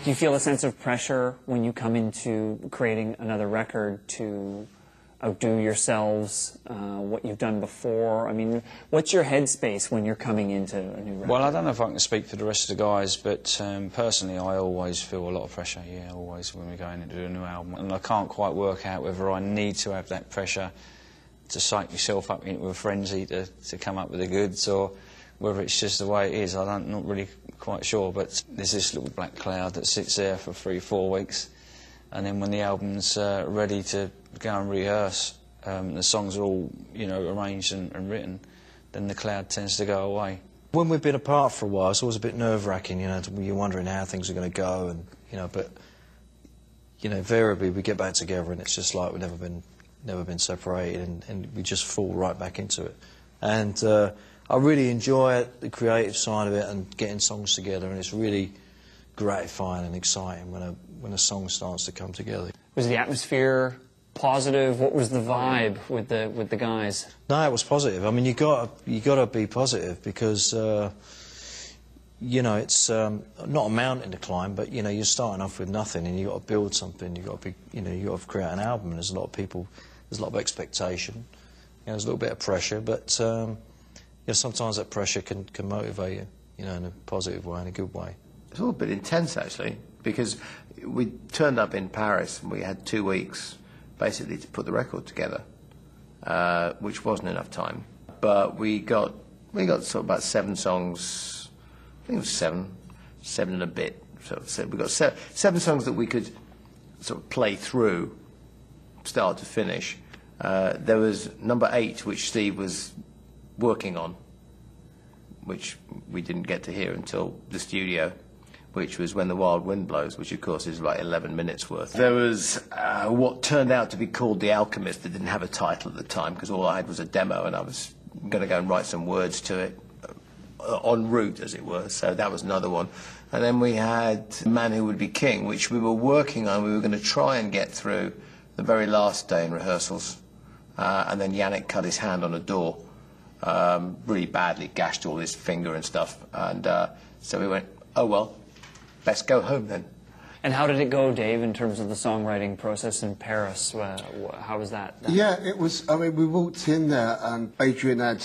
Do you feel a sense of pressure when you come into creating another record to outdo yourselves, what you've done before? I mean, what's your headspace when you're coming into a new record? Well, I don't know if I can speak for the rest of the guys, but personally I always feel a lot of pressure, yeah, always when we're going into a new album. And I can't quite work out whether I need to have that pressure to psych myself up into a frenzy to come up with the goods, or whether it's just the way it is. I'm not really quite sure, but there's this little black cloud that sits there for 3-4 weeks, and then when the album's ready to go and rehearse, the songs are all, you know, arranged and written, then the cloud tends to go away. When we've been apart for a while, it's always a bit nerve-wracking, you know, you're wondering how things are going to go, and, you know, but, you know, invariably we get back together and it's just like we've never been separated, and we just fall right back into it. And I really enjoy it, the creative side of it, and getting songs together, and it's really gratifying and exciting when a song starts to come together. Was the atmosphere positive? What was the vibe with the guys? No, it was positive. I mean, you gotta be positive, because you know, it's not a mountain to climb, but you know, you're starting off with nothing, and you got to build something. You got to be, you know, you got to create an album. And there's a lot of people, there's a lot of expectation. You know, there's a little bit of pressure, but you know, sometimes that pressure can motivate you, you know, in a positive way, in a good way. It's all a bit intense, actually, because we turned up in Paris and we had 2 weeks basically to put the record together, which wasn't enough time. But we got sort of about 7 songs. I think it was seven and a bit. So we got 7 songs that we could sort of play through, start to finish. There was number 8, which Steve was working on, which we didn't get to hear until the studio, which was When the Wild Wind Blows, which of course is like 11 minutes worth. There was what turned out to be called The Alchemist, that didn't have a title at the time, because all I had was a demo, and I was going to go and write some words to it en route, as it were, so that was another one. And then we had Man Who Would Be King, which we were working on. We were going to try and get through the very last day in rehearsals, and then Yannick cut his hand on a door, really badly, gashed all his finger and stuff, and so we went, oh well, best go home then. And how did it go, Dave, in terms of the songwriting process in Paris? How was that? Yeah, it was, I mean, we walked in there and Adrian had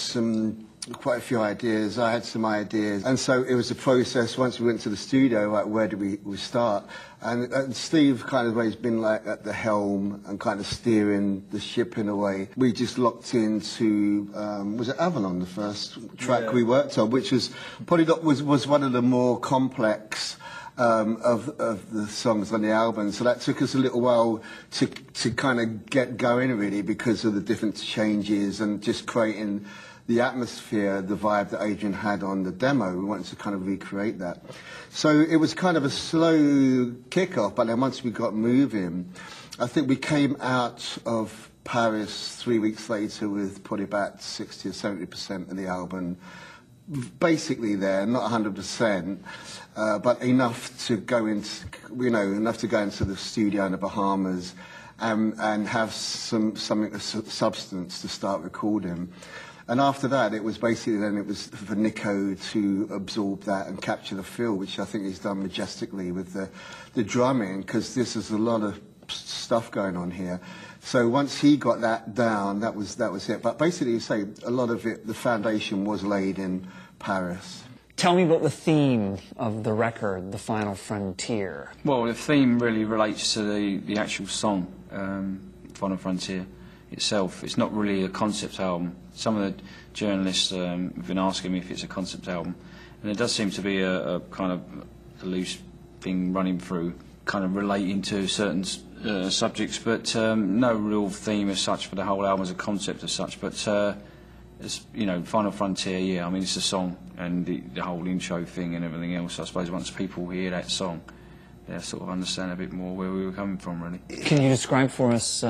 quite a few ideas, I had some ideas, and so it was a process. Once we went to the studio, like, where do we start? And Steve kind of has been like at the helm and kind of steering the ship in a way. We just locked into, was it Avalon, the first track we worked on, which was probably was one of the more complex of the songs on the album. So that took us a little while to kind of get going, really, because of the different changes and just creating the atmosphere, the vibe that Adrian had on the demo. We wanted to kind of recreate that. So it was kind of a slow kick-off, but then once we got moving, I think we came out of Paris 3 weeks later with probably about 60 or 70% of the album basically there, not 100%, but enough to go into, you know, enough to go into the studio in the Bahamas and have something of substance to start recording. And after that, it was basically then it was for Nico to absorb that and capture the feel, which I think he's done majestically with the drumming, because this is a lot of stuff going on here. So once he got that down, that was it. But basically, you say a lot of it, the foundation was laid in Paris. Tell me about the theme of the record, The Final Frontier. Well, the theme really relates to the actual song, Final Frontier itself. It's not really a concept album. Some of the journalists have been asking me if it's a concept album, and it does seem to be a kind of a loose thing running through, kind of relating to certain subjects, but no real theme as such for the whole album as a concept as such. But it's, you know, Final Frontier, yeah, I mean, it's a song, and the whole intro thing and everything else. I suppose once people hear that song, they'll sort of understand a bit more where we were coming from, really. Can you describe for us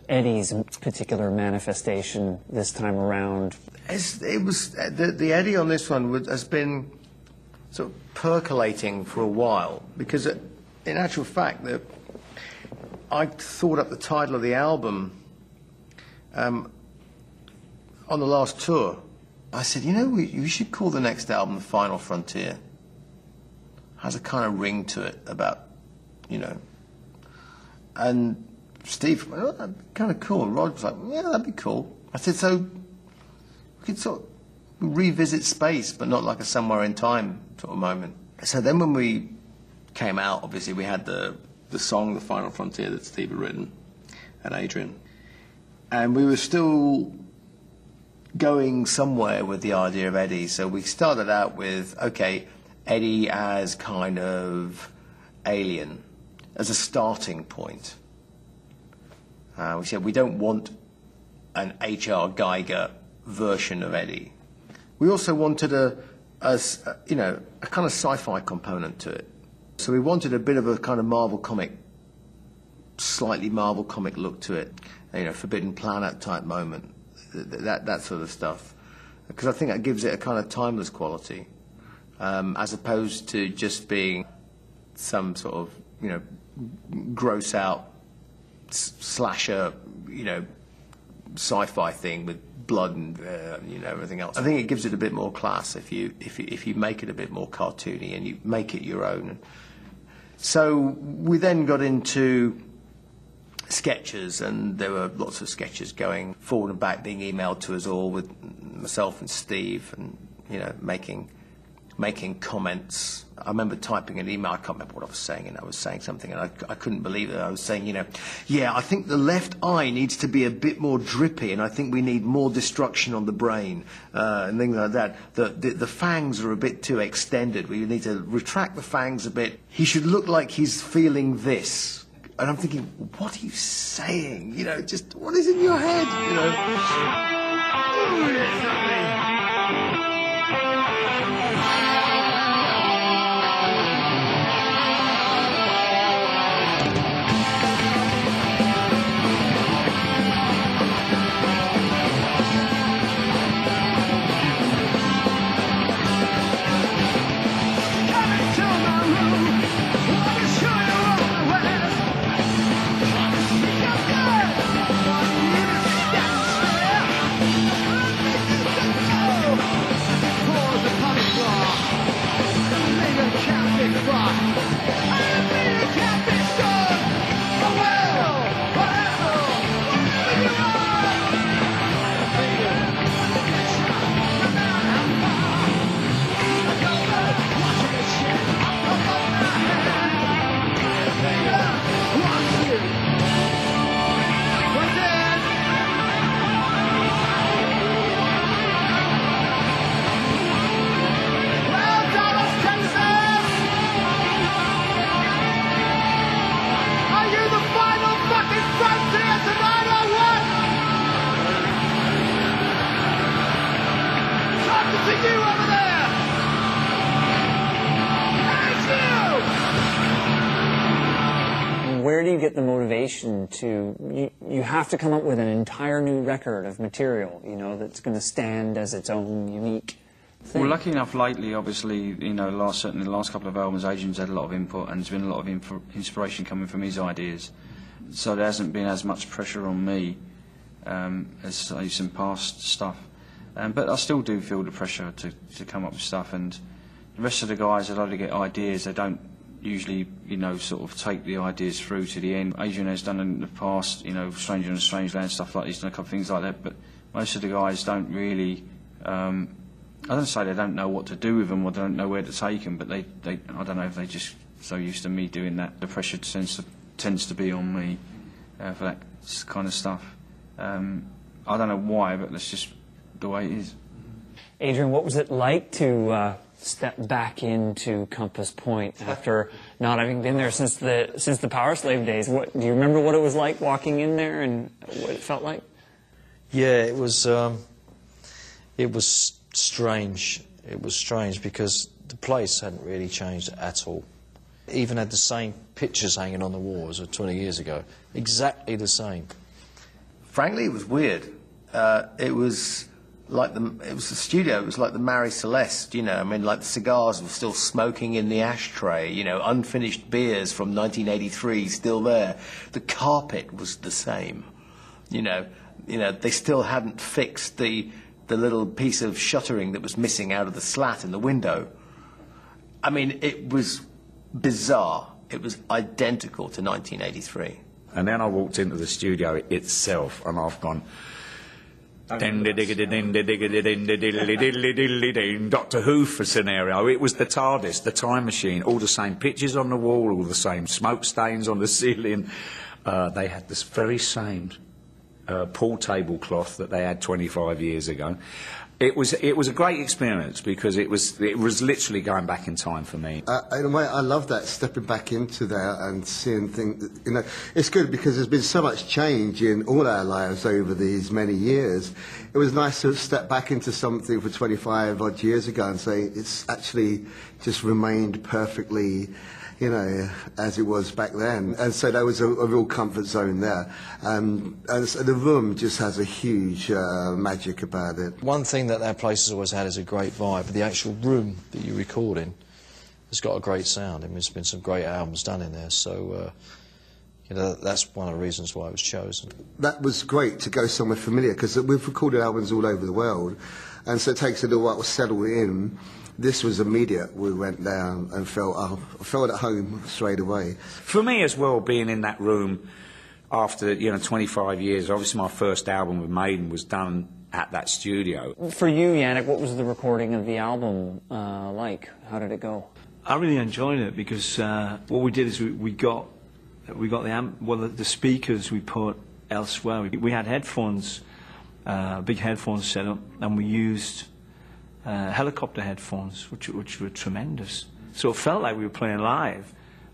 Eddie's particular manifestation this time around? It was the Eddie on this one has been sort of percolating for a while, because in actual fact, I thought up the title of the album on the last tour. I said, you know, we should call the next album The Final Frontier. Has a kind of ring to it about you know. And Steve went, oh, that'd be kind of cool. And Rod was like, yeah, that'd be cool. I said, so we could sort of revisit space, but not like a somewhere in time sort of moment. So then when we came out, obviously we had the song, The Final Frontier, that Steve had written, and Adrian. And we were still going somewhere with the idea of Eddie. So we started out with, okay, Eddie as kind of alien, as a starting point. We said we don't want an H.R. Geiger version of Eddie. We also wanted a kind of sci-fi component to it. So we wanted a bit of a kind of Marvel comic, slightly Marvel comic look to it, you know, Forbidden Planet type moment, that sort of stuff. Because I think that gives it a kind of timeless quality, as opposed to just being some sort of, you know, gross out slasher, you know, sci-fi thing with blood and you know, everything else. I think it gives it a bit more class if you make it a bit more cartoony and you make it your own. So we then got into sketches, and there were lots of sketches going forward and back, being emailed to us all, with myself and Steve, and you know, making comments. I remember typing an email, I can't remember what I was saying, and I was saying something, and I couldn't believe it. I was saying, you know, yeah, I think the left eye needs to be a bit more drippy, and I think we need more destruction on the brain, and things like that. The fangs are a bit too extended. We need to retract the fangs a bit. He should look like he's feeling this. And I'm thinking, what are you saying? You know, just what is in your head, you know? Oh, yes, Where do you get the motivation to, you have to come up with an entire new record of material, you know, that's going to stand as its own unique thing? Well, lucky enough lately, obviously, you know, certainly the last couple of albums, Adrian's had a lot of input, and there's been a lot of inspiration coming from his ideas. So there hasn't been as much pressure on me as say, some past stuff. But I still do feel the pressure to come up with stuff, and the rest of the guys, they like to get ideas, they don't usually, you know, sort of take the ideas through to the end. Adrian has done in the past, you know, Stranger in a Strange Land, stuff like this, done a couple of things like that, but most of the guys don't really, I don't say they don't know what to do with them or they don't know where to take them, but they I don't know if they're just so used to me doing that. The pressure tends to be on me for that kind of stuff. I don't know why, but that's just the way it is. Adrian, what was it like to step back into Compass Point after not having been there since the Power Slave days? Do you remember what it was like walking in there and what it felt like? Yeah, it was strange. It was strange because the place hadn't really changed at all. It even had the same pictures hanging on the walls of 20 years ago. Exactly the same. Frankly, it was weird. It was like it was the studio. It was like the Marie Celeste, you know. I mean, like the cigars were still smoking in the ashtray. You know, unfinished beers from 1983 still there. The carpet was the same. You know, they still hadn't fixed the little piece of shuttering that was missing out of the slat in the window. I mean, it was bizarre. It was identical to 1983. And then I walked into the studio itself, and I've gone... Doctor Who for scenario. It was the TARDIS, the time machine, all the same pictures on the wall, all the same smoke stains on the ceiling. They had this very same pool tablecloth that they had 25 years ago. It was a great experience because it was literally going back in time for me. In a way, I love that, stepping back into there and seeing things. You know, it's good because there's been so much change in all our lives over these many years. It was nice to step back into something for 25 odd years ago and say it's actually just remained perfectly, you know, as it was back then. And so there was a real comfort zone there. And so the room just has a huge magic about it. One thing that place has always had is a great vibe. The actual room that you record in has got a great sound. I mean, there's been some great albums done in there, so you know, that's one of the reasons why it was chosen. That was great to go somewhere familiar, because we've recorded albums all over the world, and so it takes a little while to settle in. This was immediate. We went down and felt at home straight away. For me as well, being in that room after 25 years, obviously my first album with Maiden was done at that studio. For you, Yannick, what was the recording of the album like? How did it go? I really enjoyed it because what we did is we got the speakers we put elsewhere. We had headphones, big headphones set up, and we used helicopter headphones, which were tremendous. So it felt like we were playing live,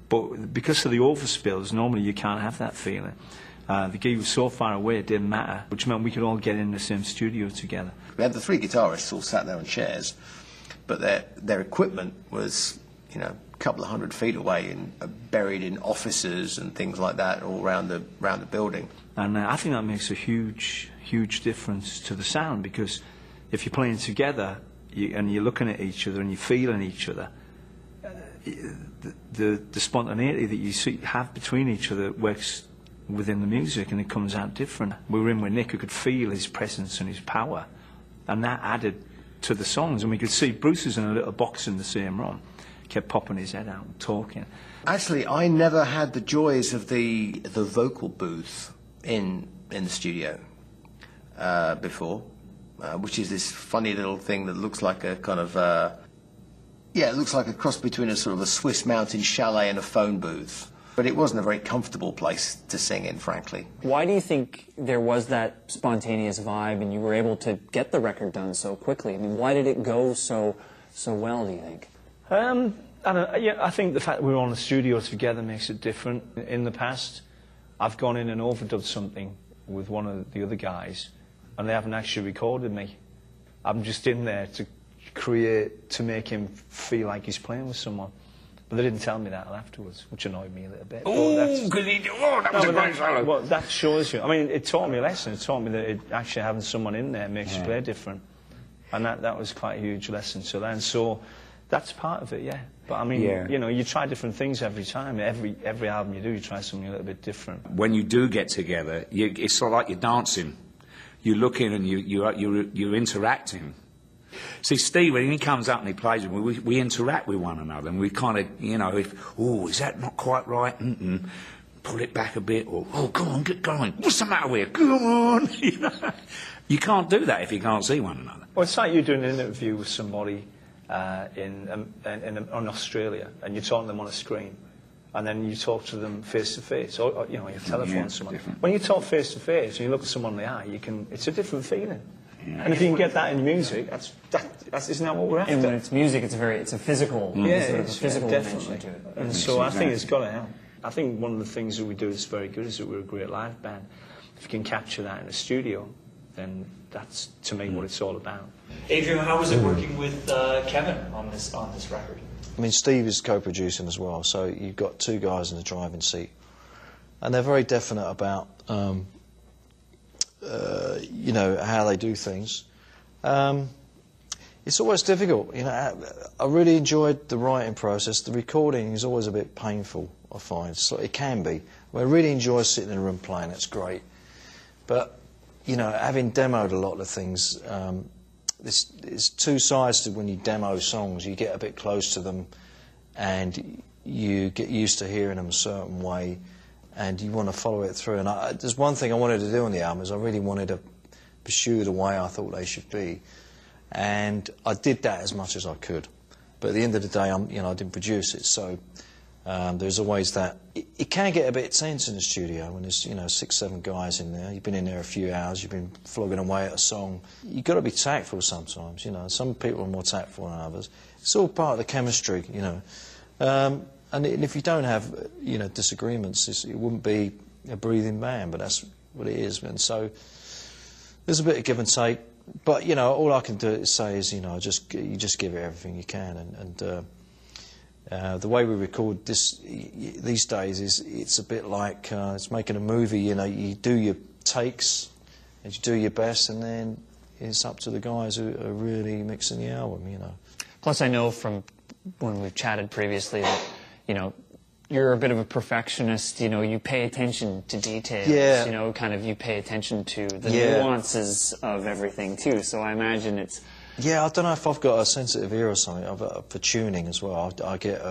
but because of the overspills, normally you can't have that feeling. The gig was so far away it didn't matter, which meant we could all get in the same studio together. We had the three guitarists all sat there on chairs, but their equipment was, you know, a couple of 100 feet away and buried in offices and things like that all around the building. And I think that makes a huge difference to the sound, because if you're playing together and you're looking at each other and you're feeling each other, the spontaneity that you have between each other works within the music, and it comes out different. We were in with Nick, who could feel his presence and his power, and that added to the songs. And we could see Bruce was in a little box in the same room, kept popping his head out and talking. Actually, I never had the joys of the vocal booth in the studio before, which is this funny little thing that looks like a kind of it looks like a cross between a sort of a Swiss mountain chalet and a phone booth. But it wasn't a very comfortable place to sing in, frankly. Why do you think there was that spontaneous vibe and you were able to get the record done so quickly? I mean, why did it go so well, do you think? I think the fact that we were on the studio together makes it different. In the past, I've gone in and overdubbed something with one of the other guys, and they haven't actually recorded me. I'm just in there to make him feel like he's playing with someone. But they didn't tell me that afterwards, which annoyed me a little bit. Oh, because that was a great solo. Well, that shows you. I mean, it taught me a lesson. It taught me that actually having someone in there makes you play different. And that was quite a huge lesson to learn. So that's part of it, yeah. But I mean, you know, you try different things every time. Every album you do, you try something a little bit different. When you do get together, it's sort of like you're dancing. You look in and you're interacting. See, Steve, when he comes up and he plays with me, we interact with one another, and we kind of, you know, is that not quite right? Pull it back a bit, or, go on, get going. What's the matter with you? Come on. You know? You can't do that if you can't see one another. Well, it's like you're doing an interview with somebody in Australia, and you're talking to them on a screen, and then you talk to them face to face, or you know, you telephone someone. Different. When you talk face to face and you look at someone in the eye, it's a different feeling. And if you can get that in music, isn't that what we're after? And when it's music, it's a physical, physical definitely. To it. And so I think it's got to help. I think one of the things that we do that's very good is that we're a great live band. If you can capture that in a studio, then that's, to me, what it's all about. Adrian, how was it working with Kevin on this record? I mean, Steve is co-producing as well, so you've got two guys in the driving seat, and they're very definite about you know, how they do things. It's always difficult, you know. I really enjoyed the writing process. The recording is always a bit painful, I find. So it can be. I really enjoy sitting in a room playing, it's great. But, you know, having demoed a lot of things, there's two sides to when you demo songs. You get a bit close to them, and you get used to hearing them a certain way, and you want to follow it through. And there's one thing I wanted to do on the album is I really wanted to pursue the way I thought they should be, and I did that as much as I could. But at the end of the day, I didn't produce it, so there's always that. It can get a bit tense in the studio when there's 6, 7 guys in there. You've been in there a few hours, you've been flogging away at a song. You've got to be tactful sometimes. Some people are more tactful than others. It's all part of the chemistry, and if you don't have disagreements, it wouldn't be a breathing band. But that's what it is, and so there's a bit of give and take. But all I can say is you just give it everything you can, and the way we record these days is it's a bit like it's making a movie. You do your takes and you do your best, and then it's up to the guys who are really mixing the album. Plus, I know from when we've chatted previously that you're a bit of a perfectionist. You pay attention to details. Yeah. You pay attention to the nuances of everything too. So I imagine it's. Yeah, I don't know if I've got a sensitive ear or something for tuning as well. I get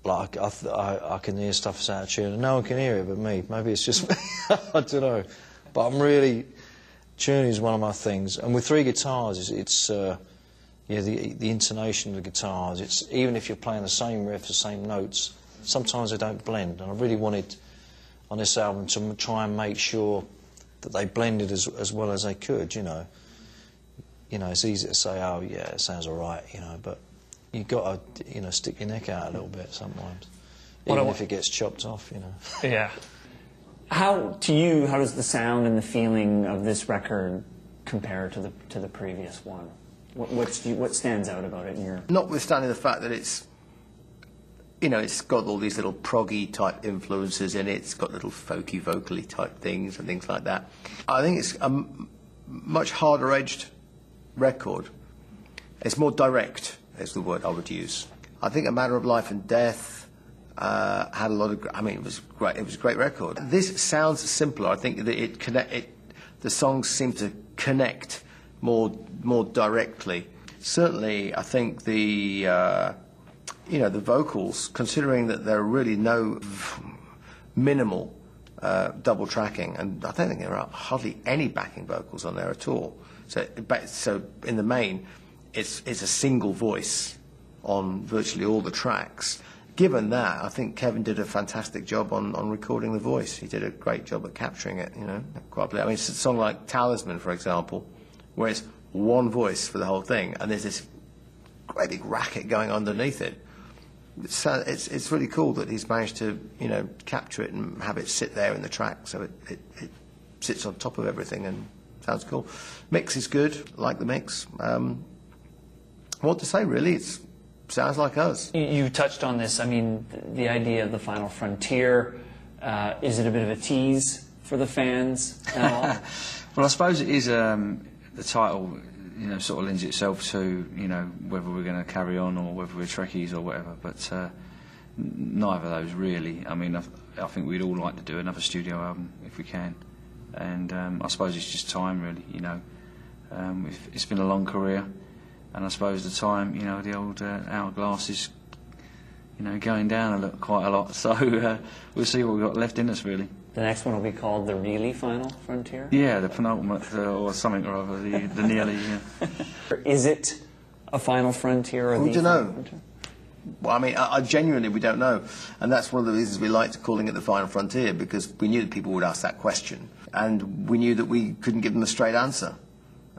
I can hear stuff that's out of tune, and no one can hear it but me. Maybe it's just me. I don't know, but I'm really tuning is one of my things. And with 3 guitars, it's the intonation of the guitars. It's even if you're playing the same riff, the same notes, sometimes they don't blend. And I really wanted on this album to try and make sure that they blended as well as they could. It's easy to say, oh yeah, it sounds all right, but you've got to, stick your neck out a little bit sometimes, even if it gets chopped off, Yeah. How does the sound and the feeling of this record compare to the previous one? What stands out about it in your? Notwithstanding the fact that it's got all these little proggy type influences in it, it's got little folky, vocally type things and things like that. I think it's a much harder edged record. It's more direct, is the word I would use. I think A Matter of Life and Death had a lot of. It was great. It was a great record. This sounds simpler. I think that the songs seem to connect more directly. Certainly, I think the vocals, considering that there are really no minimal double tracking, and I don't think there are hardly any backing vocals on there at all. So in the main, it's a single voice on virtually all the tracks. Given that, I think Kevin did a fantastic job on recording the voice. He did a great job at capturing it, it's a song like Talisman, for example, where it's one voice for the whole thing, and there's this great big racket going underneath it. It's really cool that he's managed to, capture it and have it sit there in the track, so it sits on top of everything and sounds cool. Mix is good, like the mix. What to say, really? It sounds like us. You touched on this. The idea of the final frontier. Is it a bit of a tease for the fans at all? Well, I suppose it is. The title, sort of lends itself to, whether we're going to carry on or whether we're Trekkies or whatever. But neither of those really. I think we'd all like to do another studio album if we can. And I suppose it's just time, really. It's been a long career, and I suppose the time, the old hourglass is, going down quite a lot. So we'll see what we've got left in us, really. The next one will be called The Really Final Frontier? Yeah, the penultimate, or something or other, the nearly, yeah. Is it a final frontier or we the don't final know. frontier? Well, I genuinely, we don't know. And that's one of the reasons we liked calling it the final frontier, because we knew that people would ask that question. And we knew that we couldn't give them a straight answer.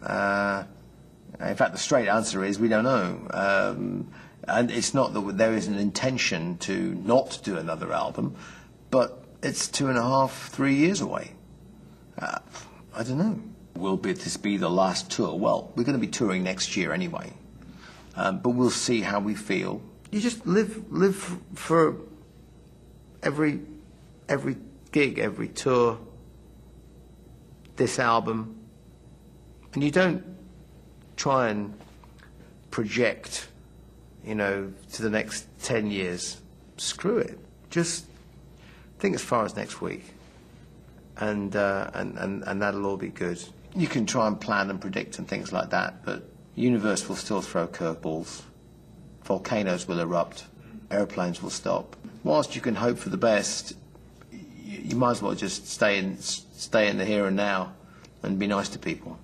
In fact, the straight answer is we don't know. And it's not that there is an intention to not do another album, but it's 2.5, 3 years away. I don't know. Will this be the last tour? Well, we're going to be touring next year anyway. But we'll see how we feel. You just live for every gig, every tour, this album, and you don't try and project, to the next 10 years. Screw it. Just think as far as next week, and that'll all be good. You can try and plan and predict and things like that, but the universe will still throw curveballs. Volcanoes will erupt. aeroplanes will stop. Whilst you can hope for the best, you might as well just stay in the here and now and be nice to people.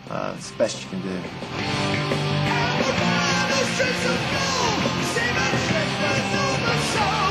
It's the best you can do. The streets of gold, seem a trick, but it's all my soul.